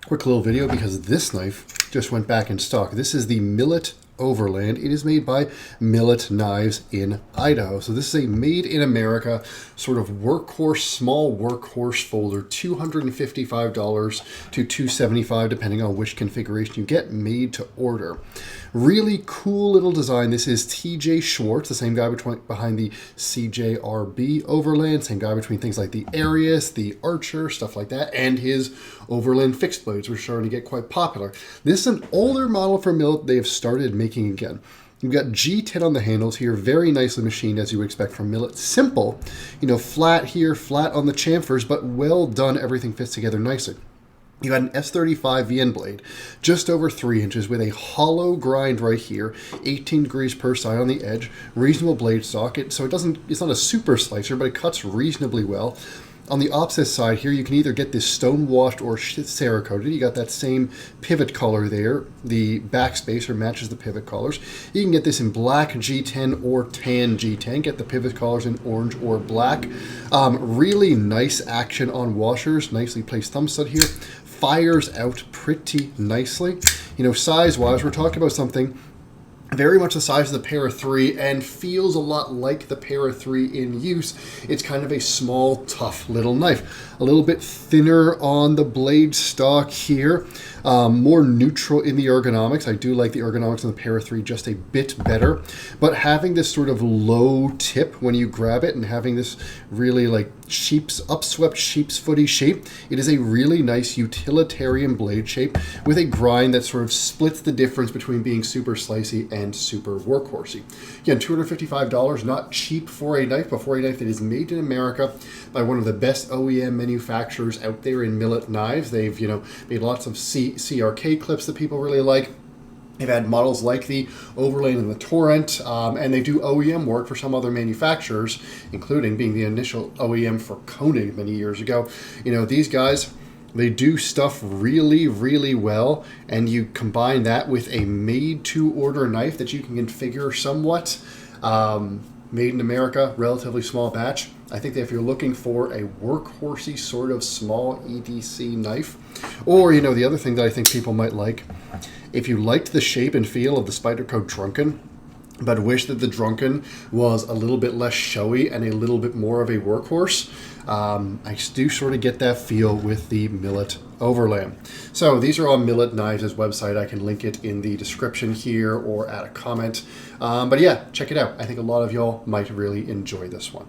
Quick little video because this knife just went back in stock. This is the Millit Overland. It is made by Millit Knives in Idaho. So this is a made in America sort of workhorse, small workhorse folder, $255 to $275 depending on which configuration you get, made to order. Really cool little design. This is TJ Schwartz, the same guy behind the CJRB Overland, same guy between things like the Arius, the Archer, stuff like that, and his Overland fixed blades, which are starting to get quite popular. This is an older model from Millit they have started making again. You've got G10 on the handles here, very nicely machined as you would expect from Millit. Simple, flat here, flat on the chamfers, but well done. Everything fits together nicely. You got an S35 VN blade, just over 3 inches with a hollow grind right here, 18 degrees per side on the edge, reasonable blade stock. It's not a super slicer, but it cuts reasonably well. On the opposite side here, you can either get this stone washed or Cerakoted. You got that same pivot color there. The backspacer matches the pivot colors. You can get this in black G10 or tan G10. Get the pivot colors in orange or black. Really nice action on washers. Nicely placed thumb stud here. Fires out pretty nicely. Size-wise, we're talking about something very much the size of the Para 3 and feels a lot like the Para 3 in use. It's kind of a small, tough little knife. A little bit thinner on the blade stock here. More neutral in the ergonomics. I do like the ergonomics on the Para 3 just a bit better. But having this sort of low tip when you grab it and having this really like upswept sheep's footy shape, it is a really nice utilitarian blade shape with a grind that sort of splits the difference between being super slicey and super workhorsey. Again, $255, not cheap for a knife, but for a knife that is made in America by one of the best OEM manufacturers out there in Millit Knives. They've made lots of CRK clips that people really like. They've had models like the Overland and the Torrent, and they do OEM work for some other manufacturers, including being the initial OEM for Koenig many years ago. These guys, they do stuff really, really well, and you combine that with a made-to-order knife that you can configure somewhat. Made in America, relatively small batch. I think that if you're looking for a workhorsey sort of small EDC knife, or the other thing that I think people might like, if you liked the shape and feel of the Spyderco Drunken, but wish that the Drunken was a little bit less showy and a little bit more of a workhorse, I do sort of get that feel with the Millit Overland. So these are on Millit Knives' website. I can link it in the description here or add a comment. But yeah, check it out. I think a lot of y'all might really enjoy this one.